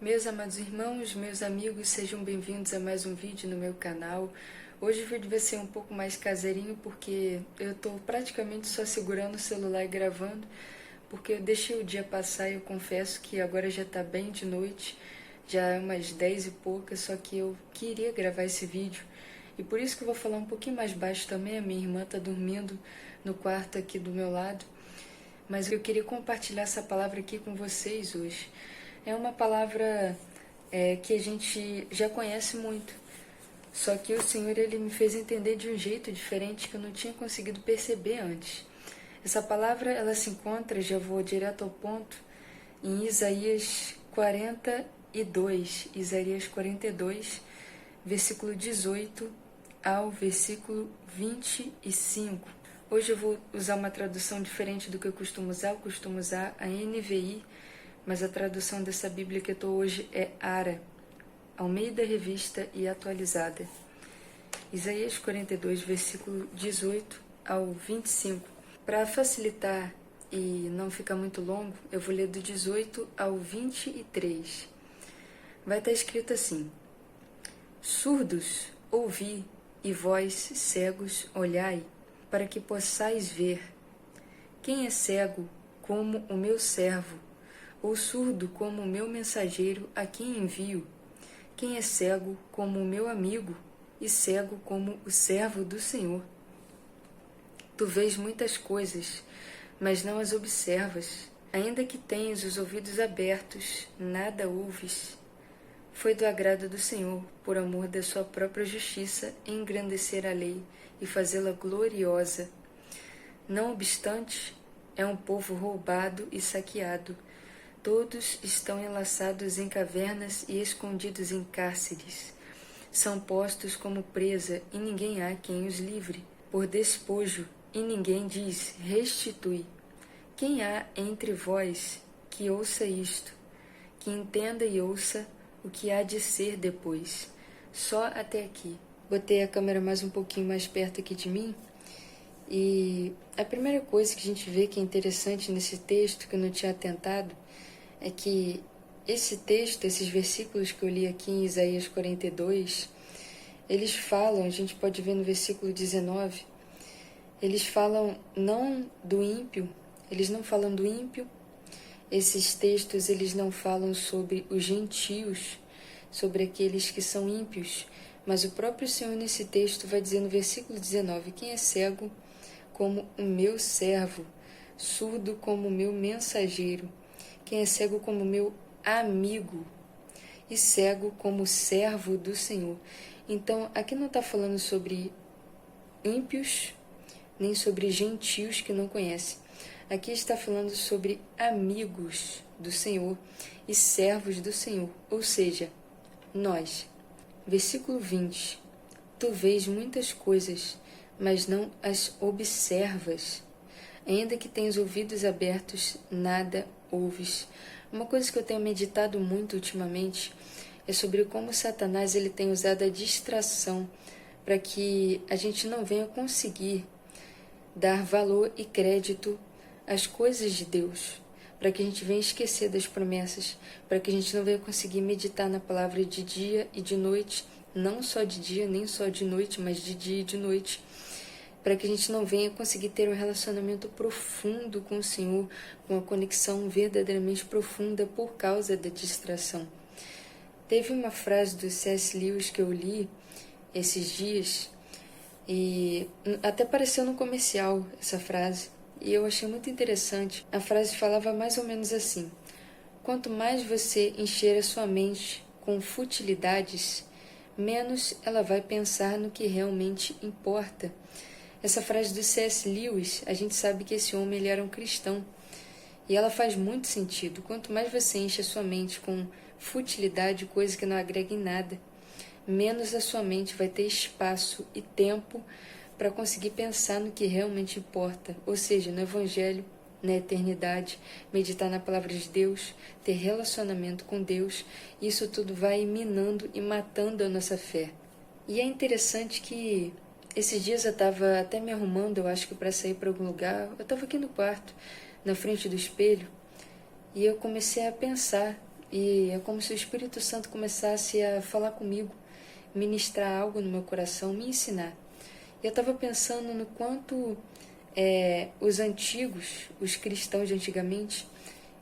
Meus amados irmãos, meus amigos, sejam bem-vindos a mais um vídeo no meu canal. Hoje o vídeo vai ser um pouco mais caseirinho porque eu tô praticamente só segurando o celular e gravando, porque eu deixei o dia passar e eu confesso que agora já tá bem de noite, já é umas 10 e poucas, só que eu queria gravar esse vídeo e por isso que eu vou falar um pouquinho mais baixo também. A minha irmã tá dormindo no quarto aqui do meu lado, mas eu queria compartilhar essa palavra aqui com vocês hoje. É uma palavra que a gente já conhece muito, só que o Senhor ele me fez entender de um jeito diferente que eu não tinha conseguido perceber antes. Essa palavra ela se encontra, já vou direto ao ponto, em Isaías 42, versículo 18 ao versículo 25. Hoje eu vou usar uma tradução diferente do que eu costumo usar. Eu costumo usar a NVI, mas a tradução dessa Bíblia que eu estou hoje é ARA, Almeida Revista e Atualizada. Isaías 42, versículo 18 ao 25. Para facilitar e não ficar muito longo, eu vou ler do 18 ao 23. Vai estar escrito assim: Surdos, ouvi, e vós, cegos, olhai, para que possais ver. Quem é cego como o meu servo, ou surdo como o meu mensageiro a quem envio? Quem é cego como o meu amigo, e cego como o servo do Senhor? Tu vês muitas coisas, mas não as observas. Ainda que tenhas os ouvidos abertos, nada ouves. Foi do agrado do Senhor, por amor da sua própria justiça, engrandecer a lei e fazê-la gloriosa. Não obstante, é um povo roubado e saqueado. Todos estão enlaçados em cavernas e escondidos em cárceres. São postos como presa e ninguém há quem os livre. Por despojo e ninguém diz, restitui. Quem há entre vós que ouça isto, que entenda e ouça o que há de ser depois? Só até aqui. Botei a câmera mais um pouquinho mais perto aqui de mim. E a primeira coisa que a gente vê que é interessante nesse texto, que eu não tinha atentado, é que esse texto, esses versículos que eu li aqui em Isaías 42, eles falam, a gente pode ver no versículo 19, eles falam não do ímpio, eles não falam do ímpio, esses textos eles não falam sobre os gentios, sobre aqueles que são ímpios, mas o próprio Senhor nesse texto vai dizer no versículo 19, quem é cego como o meu servo, surdo como o meu mensageiro, quem é cego como meu amigo e cego como servo do Senhor. Então, aqui não está falando sobre ímpios, nem sobre gentios que não conhecem. Aqui está falando sobre amigos do Senhor e servos do Senhor, ou seja, nós. Versículo 20. Tu vês muitas coisas, mas não as observas. Ainda que tenhas ouvidos abertos, nada ouves. Uma coisa que eu tenho meditado muito ultimamente é sobre como Satanás ele tem usado a distração para que a gente não venha conseguir dar valor e crédito às coisas de Deus, para que a gente venha esquecer das promessas, para que a gente não venha conseguir meditar na palavra de dia e de noite, não só de dia, nem só de noite, mas de dia e de noite, para que a gente não venha conseguir ter um relacionamento profundo com o Senhor, com a conexão verdadeiramente profunda por causa da distração. Teve uma frase do C.S. Lewis que eu li esses dias, e até apareceu no comercial essa frase, e eu achei muito interessante. A frase falava mais ou menos assim: quanto mais você encher a sua mente com futilidades, menos ela vai pensar no que realmente importa. Essa frase do C.S. Lewis, a gente sabe que esse homem ele era um cristão, e ela faz muito sentido. Quanto mais você enche a sua mente com futilidade, coisa que não agrega em nada, menos a sua mente vai ter espaço e tempo para conseguir pensar no que realmente importa, ou seja, no Evangelho, na eternidade, meditar na palavra de Deus, ter relacionamento com Deus. Isso tudo vai minando e matando a nossa fé. E é interessante que esses dias eu estava até me arrumando, eu acho que para sair para algum lugar. Eu estava aqui no quarto, na frente do espelho, e eu comecei a pensar e é como se o Espírito Santo começasse a falar comigo, ministrar algo no meu coração, me ensinar. E eu estava pensando no quanto os antigos, os cristãos de antigamente,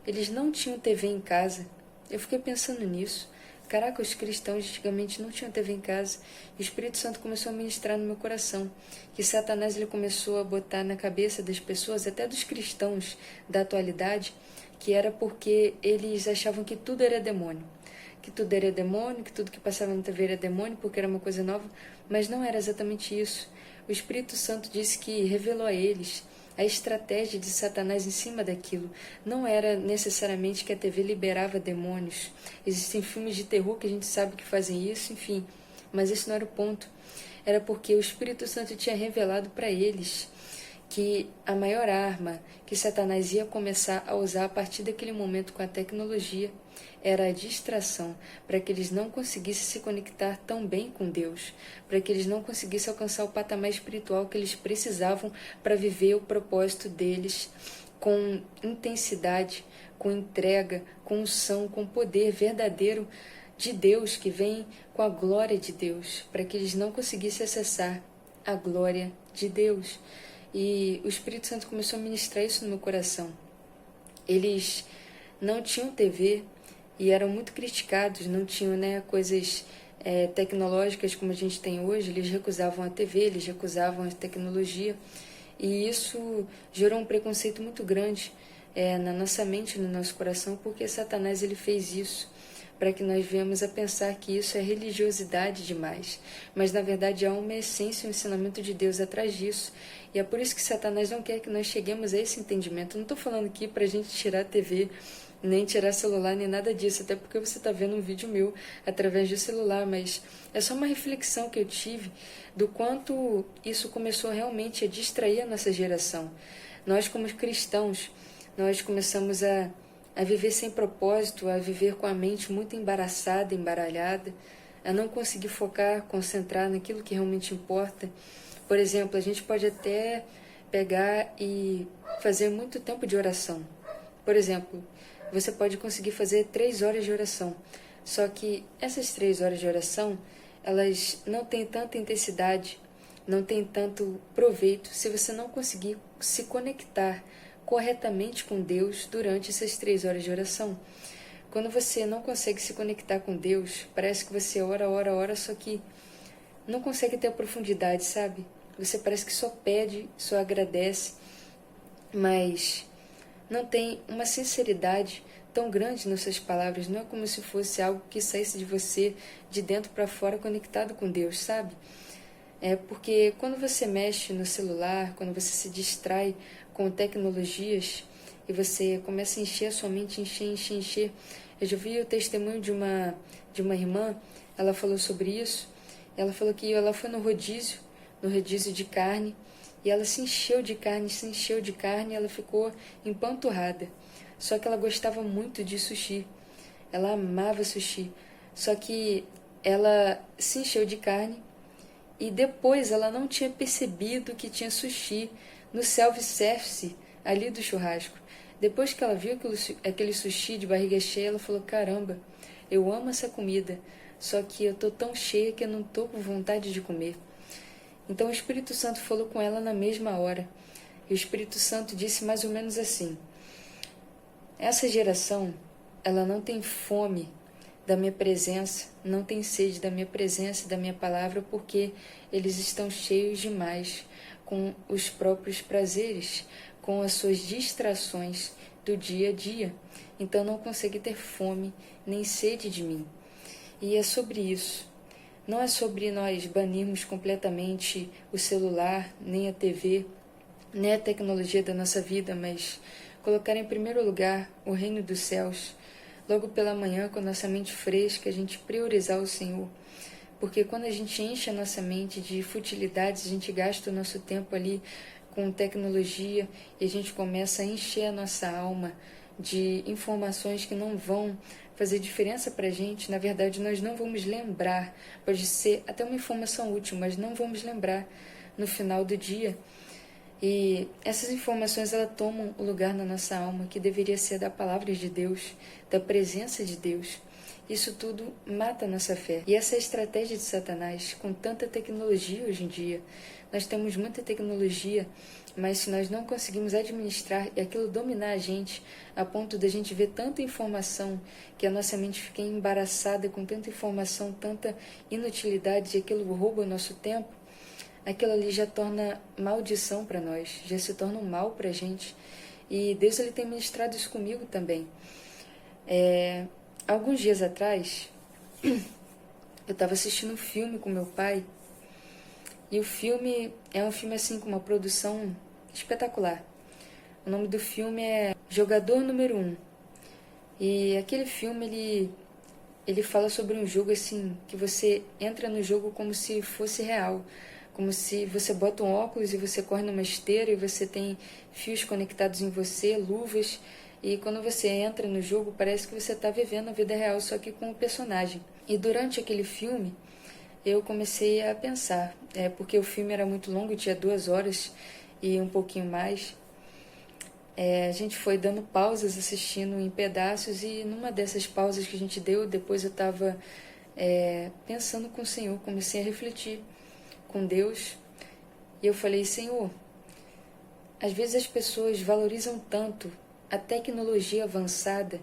eles não tinham TV em casa. Eu fiquei pensando nisso. Caraca, os cristãos de antigamente não tinham TV em casa. E o Espírito Santo começou a ministrar no meu coração. Que Satanás ele começou a botar na cabeça das pessoas, até dos cristãos da atualidade, que era porque eles achavam que tudo era demônio. Que tudo era demônio, que tudo que passava na TV era demônio, porque era uma coisa nova. Mas não era exatamente isso. O Espírito Santo disse que revelou a eles a estratégia de Satanás em cima daquilo. Não era necessariamente que a TV liberava demônios. Existem filmes de terror que a gente sabe que fazem isso, enfim. Mas esse não era o ponto. Era porque o Espírito Santo tinha revelado para eles que a maior arma que Satanás ia começar a usar a partir daquele momento com a tecnologia era a distração, para que eles não conseguissem se conectar tão bem com Deus, para que eles não conseguissem alcançar o patamar espiritual que eles precisavam para viver o propósito deles com intensidade, com entrega, com unção, com poder verdadeiro de Deus, que vem com a glória de Deus, para que eles não conseguissem acessar a glória de Deus. E o Espírito Santo começou a ministrar isso no meu coração. Eles não tinham TV e eram muito criticados, não tinham coisas tecnológicas como a gente tem hoje. Eles recusavam a TV, eles recusavam a tecnologia, e isso gerou um preconceito muito grande na nossa mente, no nosso coração, porque Satanás ele fez isso para que nós venhamos a pensar que isso é religiosidade demais. Mas, na verdade, há uma essência e um ensinamento de Deus atrás disso. E é por isso que Satanás não quer que nós cheguemos a esse entendimento. Eu não estou falando aqui para a gente tirar a TV, nem tirar celular, nem nada disso, até porque você está vendo um vídeo meu através do celular, mas é só uma reflexão que eu tive do quanto isso começou realmente a distrair a nossa geração. Nós, como cristãos, nós começamos a viver sem propósito, a viver com a mente muito embaraçada, embaralhada, a não conseguir focar, concentrar naquilo que realmente importa. Por exemplo, a gente pode até pegar e fazer muito tempo de oração. Por exemplo, você pode conseguir fazer 3 horas de oração, só que essas 3 horas de oração, elas não têm tanta intensidade, não têm tanto proveito se você não conseguir se conectar corretamente com Deus durante essas 3 horas de oração. Quando você não consegue se conectar com Deus, parece que você ora, só que não consegue ter a profundidade, sabe? Você parece que só pede, só agradece, mas não tem uma sinceridade tão grande nas suas palavras. Não é como se fosse algo que saísse de você, de dentro para fora, conectado com Deus, sabe? Porque quando você mexe no celular, quando você se distrai com tecnologias e você começa a encher a sua mente, encher. Eu já vi o testemunho de uma irmã, ela falou sobre isso. Ela falou que ela foi no rodízio de carne, e ela se encheu de carne, e ela ficou empanturrada. Só que ela gostava muito de sushi, ela amava sushi, só que ela se encheu de carne, e depois ela não tinha percebido que tinha sushi no self-service ali do churrasco. Depois que ela viu aquele sushi de barriga cheia, ela falou: caramba, eu amo essa comida, só que eu tô tão cheia que eu não tô com vontade de comer. Então o Espírito Santo falou com ela na mesma hora. E o Espírito Santo disse mais ou menos assim: essa geração, ela não tem fome da minha presença, não tem sede da minha presença e da minha palavra, porque eles estão cheios demais com os próprios prazeres, com as suas distrações do dia a dia. Então não consegue ter fome nem sede de mim. E é sobre isso. Não é sobre nós banirmos completamente o celular, nem a TV, nem a tecnologia da nossa vida, mas colocar em primeiro lugar o reino dos céus. Logo pela manhã, com a nossa mente fresca, a gente priorizar o Senhor. Porque quando a gente enche a nossa mente de futilidades, a gente gasta o nosso tempo ali com tecnologia e a gente começa a encher a nossa alma de informações que não vão fazer diferença para a gente. Na verdade, nós não vamos lembrar. Pode ser até uma informação útil, mas não vamos lembrar no final do dia. E essas informações elas tomam o lugar na nossa alma que deveria ser da palavra de Deus, da presença de Deus. Isso tudo mata a nossa fé. E essa é a estratégia de Satanás, com tanta tecnologia hoje em dia. Nós temos muita tecnologia, mas se nós não conseguimos administrar e aquilo dominar a gente, a ponto da gente ver tanta informação, que a nossa mente fica embaraçada com tanta informação, tanta inutilidade, e aquilo rouba o nosso tempo, aquilo ali já torna maldição para nós, já se torna um mal para a gente. E Deus ele tem ministrado isso comigo também. Alguns dias atrás, eu estava assistindo um filme com meu pai, e o filme é um filme assim com uma produção espetacular. O nome do filme é Jogador Número 1. E aquele filme ele fala sobre um jogo assim, que você entra no jogo como se fosse real. Como se você bota um óculos e você corre numa esteira e você tem fios conectados em você, luvas. E quando você entra no jogo, parece que você está vivendo a vida real, só que com o personagem. E durante aquele filme, eu comecei a pensar, porque o filme era muito longo, tinha 2 horas e um pouquinho mais. A gente foi dando pausas, assistindo em pedaços, e numa dessas pausas que a gente deu, depois eu estava pensando com o Senhor, comecei a refletir com Deus, e eu falei: Senhor, às vezes as pessoas valorizam tanto a tecnologia avançada,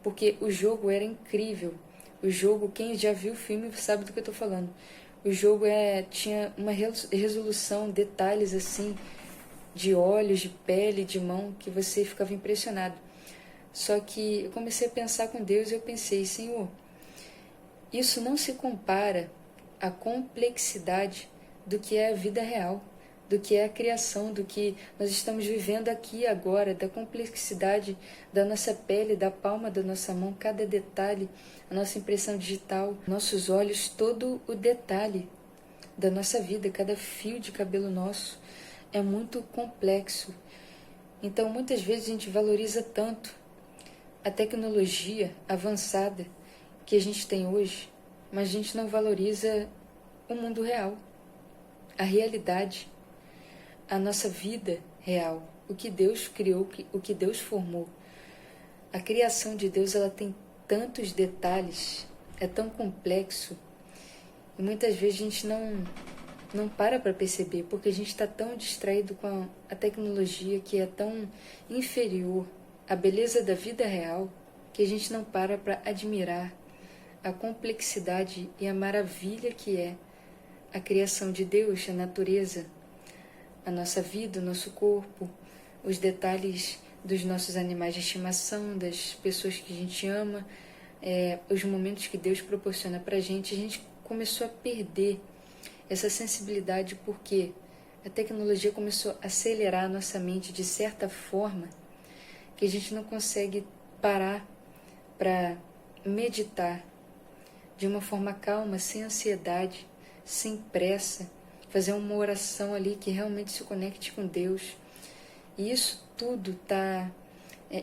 porque o jogo era incrível. O jogo, quem já viu o filme sabe do que eu estou falando. O jogo tinha uma resolução, detalhes assim, de olhos, de pele, de mão, que você ficava impressionado. Só que eu comecei a pensar com Deus e eu pensei: Senhor, isso não se compara à complexidade do que é a vida real, do que é a criação, do que nós estamos vivendo aqui agora, da complexidade da nossa pele, da palma da nossa mão, cada detalhe, a nossa impressão digital, nossos olhos, todo o detalhe da nossa vida, cada fio de cabelo nosso, é muito complexo. Então, muitas vezes a gente valoriza tanto a tecnologia avançada que a gente tem hoje, mas a gente não valoriza o mundo real, a realidade, a nossa vida real, o que Deus criou, o que Deus formou. A criação de Deus, ela tem tantos detalhes, é tão complexo, e muitas vezes a gente não para perceber, porque a gente está tão distraído com a tecnologia que é tão inferior à beleza da vida real, que a gente não para admirar a complexidade e a maravilha que é a criação de Deus, a natureza, a nossa vida, o nosso corpo, os detalhes dos nossos animais de estimação, das pessoas que a gente ama, os momentos que Deus proporciona para a gente começou a perder essa sensibilidade porque a tecnologia começou a acelerar a nossa mente de certa forma que a gente não consegue parar para meditar de uma forma calma, sem ansiedade, sem pressa, fazer uma oração ali que realmente se conecte com Deus. E isso tudo está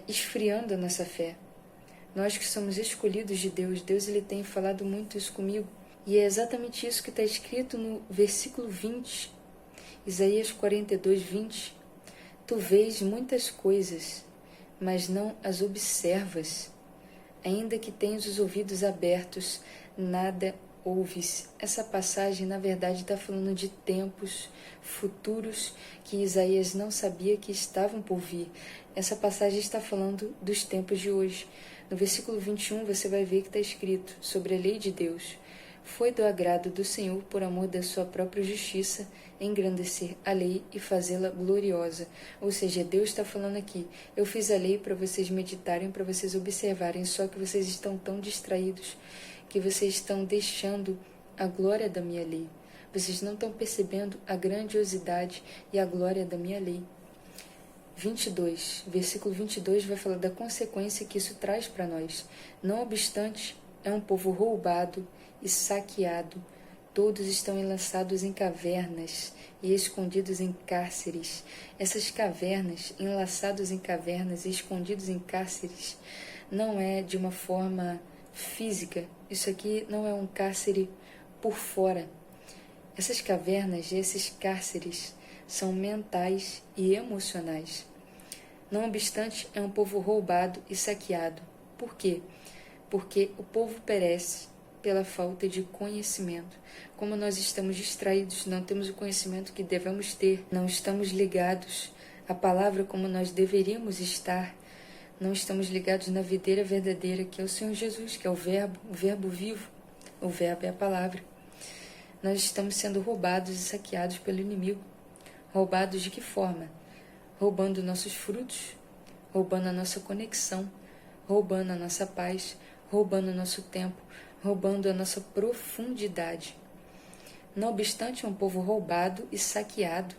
esfriando a nossa fé. Nós que somos escolhidos de Deus, Deus ele tem falado muito isso comigo. E é exatamente isso que está escrito no versículo 20, Isaías 42, 20. Tu vês muitas coisas, mas não as observas. Ainda que tenhas os ouvidos abertos, nada ouves. Essa passagem, na verdade, está falando de tempos futuros que Isaías não sabia que estavam por vir. Essa passagem está falando dos tempos de hoje. No versículo 21, você vai ver que está escrito sobre a lei de Deus. Foi do agrado do Senhor, por amor da sua própria justiça, engrandecer a lei e fazê-la gloriosa. Ou seja, Deus está falando aqui: eu fiz a lei para vocês meditarem, para vocês observarem, só que vocês estão tão distraídos que vocês estão deixando a glória da minha lei. Vocês não estão percebendo a grandiosidade e a glória da minha lei. 22, versículo 22 vai falar da consequência que isso traz para nós. Não obstante, é um povo roubado e saqueado. Todos estão enlaçados em cavernas e escondidos em cárceres. Essas cavernas, enlaçados em cavernas e escondidos em cárceres, não é de uma forma física. Isso aqui não é um cárcere por fora. Essas cavernas e esses cárceres são mentais e emocionais. Não obstante, é um povo roubado e saqueado. Por quê? Porque o povo perece pela falta de conhecimento. Como nós estamos distraídos, não temos o conhecimento que devemos ter, não estamos ligados à palavra como nós deveríamos estar, não estamos ligados na videira verdadeira, que é o Senhor Jesus, que é o Verbo vivo. O Verbo é a palavra. Nós estamos sendo roubados e saqueados pelo inimigo. Roubados de que forma? Roubando nossos frutos, roubando a nossa conexão, roubando a nossa paz, roubando o nosso tempo, roubando a nossa profundidade. Não obstante, é um povo roubado e saqueado.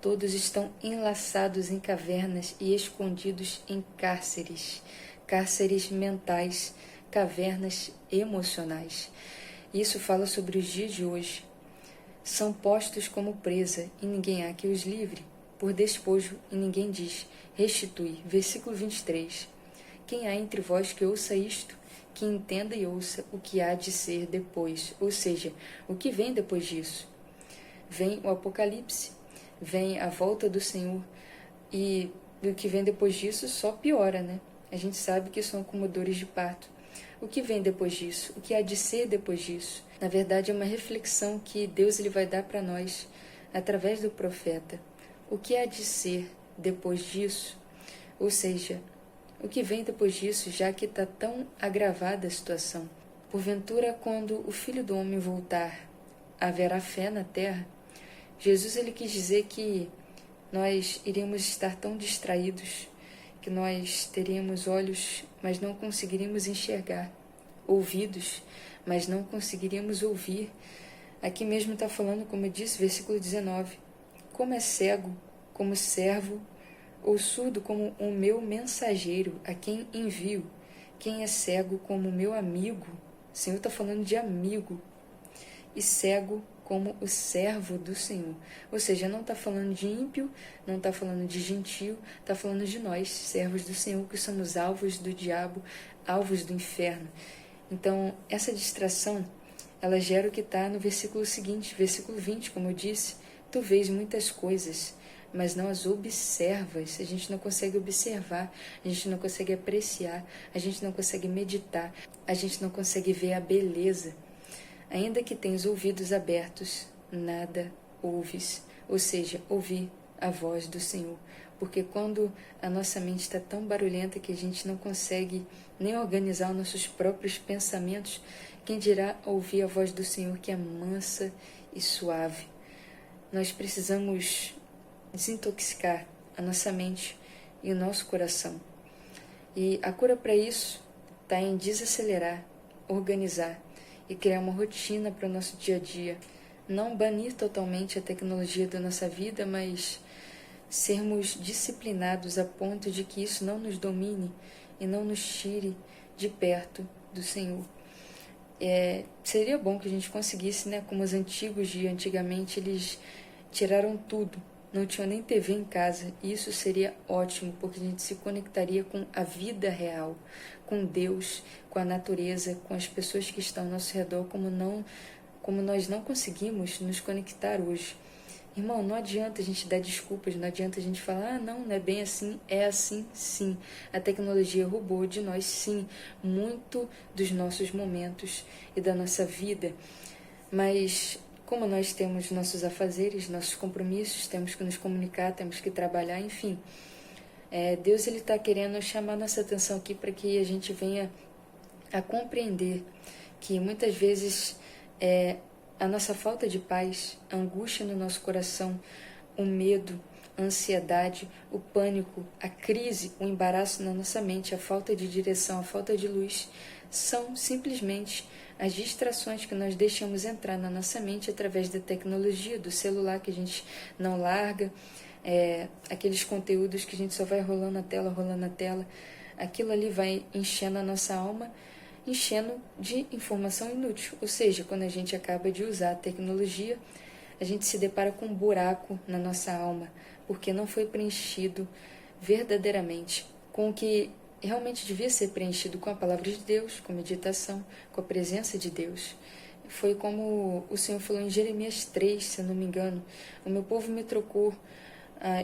Todos estão enlaçados em cavernas e escondidos em cárceres, cárceres mentais, cavernas emocionais. Isso fala sobre os dias de hoje. São postos como presa, e ninguém há que os livre, por despojo, e ninguém diz, restitui. Versículo 23. Quem há entre vós que ouça isto, que entenda e ouça o que há de ser depois, ou seja, o que vem depois disso. Vem o Apocalipse, vem a volta do Senhor, e o que vem depois disso só piora, né? A gente sabe que são como dores de parto. O que vem depois disso? O que há de ser depois disso? Na verdade, é uma reflexão que Deus ele vai dar para nós através do profeta. O que há de ser depois disso? Ou seja, o que vem depois disso, já que está tão agravada a situação? Porventura, quando o Filho do Homem voltar, haverá fé na terra? Jesus ele quis dizer que nós iríamos estar tão distraídos que nós teríamos olhos, mas não conseguiríamos enxergar, ouvidos, mas não conseguiríamos ouvir. Aqui mesmo está falando, como eu disse, versículo 19, como é cego, como servo, ou surdo como o meu mensageiro, a quem envio, quem é cego como o meu amigo. O Senhor está falando de amigo, e cego como o servo do Senhor. Ou seja, não está falando de ímpio, não está falando de gentio, está falando de nós, servos do Senhor, que somos alvos do diabo, alvos do inferno. Então, essa distração, ela gera o que está no versículo seguinte, versículo 20, como eu disse, tu vês muitas coisas, mas não as observas. A gente não consegue observar, a gente não consegue apreciar, a gente não consegue meditar, a gente não consegue ver a beleza. Ainda que tenhas ouvidos abertos, nada ouves, ou seja, ouvir a voz do Senhor. Porque quando a nossa mente está tão barulhenta que a gente não consegue nem organizar os nossos próprios pensamentos, quem dirá ouvir a voz do Senhor, que é mansa e suave? Nós precisamos desintoxicar a nossa mente e o nosso coração. E a cura para isso está em desacelerar, organizar e criar uma rotina para o nosso dia a dia. Não banir totalmente a tecnologia da nossa vida, mas sermos disciplinados a ponto de que isso não nos domine e não nos tire de perto do Senhor. Seria bom que a gente conseguisse, né, como os antigos de antigamente, eles tiraram tudo, não tinham nem TV em casa, e isso seria ótimo, porque a gente se conectaria com a vida real, com Deus, com a natureza, com as pessoas que estão ao nosso redor, como nós não conseguimos nos conectar hoje. Irmão, não adianta a gente dar desculpas, não adianta a gente falar, não é bem assim, é assim, sim. A tecnologia roubou de nós, sim, muito dos nossos momentos e da nossa vida, mas como nós temos nossos afazeres, nossos compromissos, temos que nos comunicar, temos que trabalhar, enfim. Deus ele está querendo chamar nossa atenção aqui para que a gente venha a compreender que muitas vezes a nossa falta de paz, a angústia no nosso coração, o medo, a ansiedade, o pânico, a crise, o embaraço na nossa mente, a falta de direção, a falta de luz, são simplesmente as distrações que nós deixamos entrar na nossa mente através da tecnologia, do celular que a gente não larga, aqueles conteúdos que a gente só vai rolando a tela, aquilo ali vai enchendo a nossa alma, enchendo de informação inútil. Ou seja, quando a gente acaba de usar a tecnologia, a gente se depara com um buraco na nossa alma, porque não foi preenchido verdadeiramente com o que realmente devia ser preenchido, com a palavra de Deus, com meditação, com a presença de Deus. foi como o Senhor falou em Jeremias 3, se eu não me engano. O meu povo me trocou,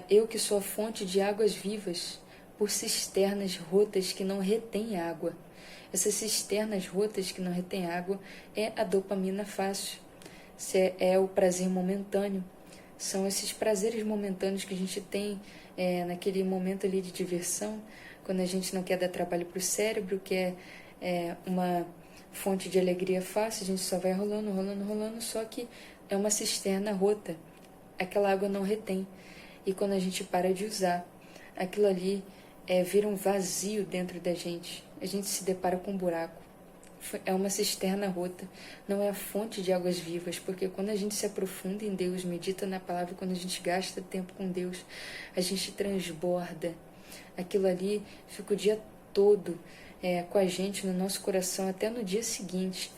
eu que sou a fonte de águas vivas, por cisternas rotas que não retêm água. Essas cisternas rotas que não retêm água é a dopamina fácil, é o prazer momentâneo. São esses prazeres momentâneos que a gente tem naquele momento ali de diversão, quando a gente não quer dar trabalho para o cérebro, que é uma fonte de alegria fácil, a gente só vai rolando, rolando, rolando, só que é uma cisterna rota. Aquela água não retém. E quando a gente para de usar, aquilo ali vira um vazio dentro da gente. A gente se depara com um buraco. É uma cisterna rota, não é a fonte de águas vivas, porque quando a gente se aprofunda em Deus, medita na palavra, quando a gente gasta tempo com Deus, a gente transborda. Aquilo ali fica o dia todo com a gente, no nosso coração, até no dia seguinte.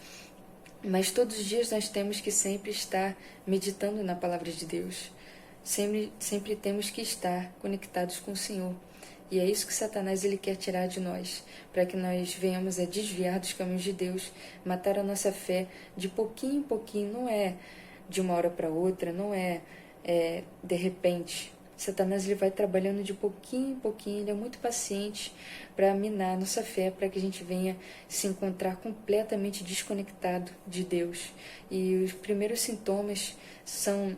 Mas todos os dias nós temos que sempre estar meditando na palavra de Deus. Sempre temos que estar conectados com o Senhor. E é isso que Satanás ele quer tirar de nós, para que nós venhamos a desviar dos caminhos de Deus, matar a nossa fé de pouquinho em pouquinho. Não é de uma hora para outra, não é de repente. Satanás ele vai trabalhando de pouquinho em pouquinho, ele é muito paciente para minar a nossa fé, para que a gente venha se encontrar completamente desconectado de Deus. E os primeiros sintomas são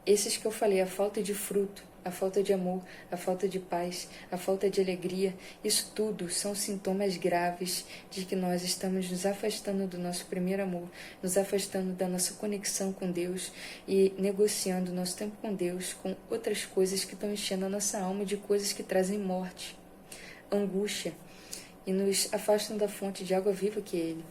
esses que eu falei: a falta de fruto, a falta de amor, a falta de paz, a falta de alegria. Isso tudo são sintomas graves de que nós estamos nos afastando do nosso primeiro amor, nos afastando da nossa conexão com Deus e negociando nosso tempo com Deus com outras coisas que estão enchendo a nossa alma de coisas que trazem morte, angústia e nos afastam da fonte de água viva que é Ele.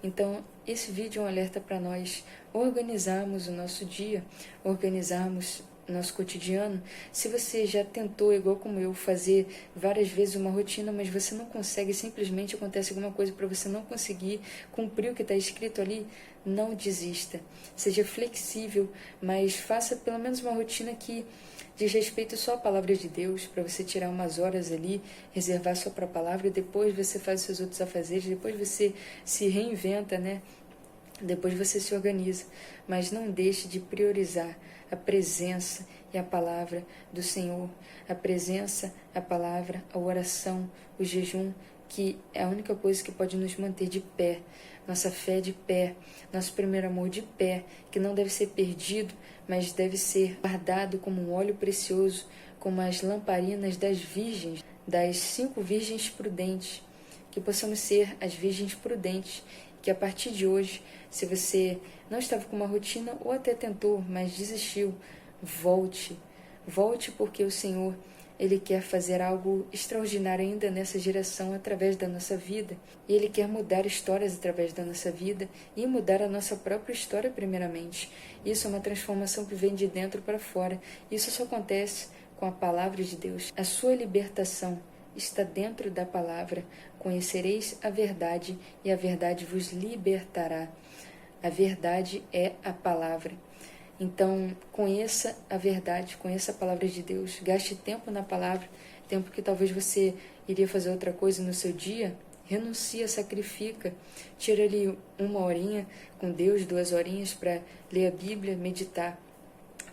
Então, esse vídeo é um alerta para nós organizarmos o nosso dia, organizarmos nosso cotidiano. Se você já tentou, igual como eu, fazer várias vezes uma rotina, mas você não consegue, simplesmente acontece alguma coisa para você não conseguir cumprir o que está escrito ali, não desista. Seja flexível, mas faça pelo menos uma rotina que diz respeito só à palavra de Deus, para você tirar umas horas ali, reservar só para a palavra, e depois você faz os seus outros afazeres, depois você se reinventa, né? Depois você se organiza, mas não deixe de priorizar a presença e a palavra do Senhor, a presença, a palavra, a oração, o jejum, que é a única coisa que pode nos manter de pé, nossa fé de pé, nosso primeiro amor de pé, que não deve ser perdido, mas deve ser guardado como um óleo precioso, como as lamparinas das virgens, das 5 virgens prudentes, que possamos ser as virgens prudentes, que a partir de hoje, se você não estava com uma rotina ou até tentou, mas desistiu, volte porque o Senhor, Ele quer fazer algo extraordinário ainda nessa geração através da nossa vida. E Ele quer mudar histórias através da nossa vida e mudar a nossa própria história primeiramente. Isso é uma transformação que vem de dentro para fora. Isso só acontece com a palavra de Deus. A sua libertação está dentro da palavra. Conhecereis a verdade e a verdade vos libertará. A verdade é a palavra. Então, conheça a verdade, conheça a palavra de Deus. Gaste tempo na palavra, tempo que talvez você iria fazer outra coisa no seu dia. Renuncia, sacrifica. Tira ali 1 horinha com Deus, 2 horinhas para ler a Bíblia, meditar.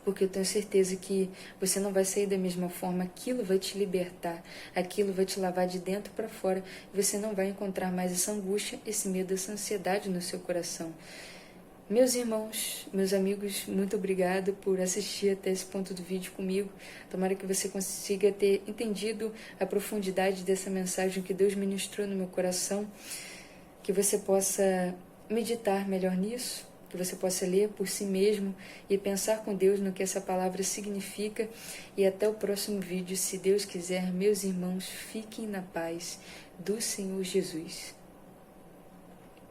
Porque eu tenho certeza que você não vai sair da mesma forma, aquilo vai te libertar, aquilo vai te lavar de dentro para fora, e você não vai encontrar mais essa angústia, esse medo, essa ansiedade no seu coração. Meus irmãos, meus amigos, muito obrigado por assistir até esse ponto do vídeo comigo. Tomara que você consiga ter entendido a profundidade dessa mensagem que Deus ministrou no meu coração, que você possa meditar melhor nisso, que você possa ler por si mesmo e pensar com Deus no que essa palavra significa. E até o próximo vídeo, se Deus quiser. Meus irmãos, fiquem na paz do Senhor Jesus.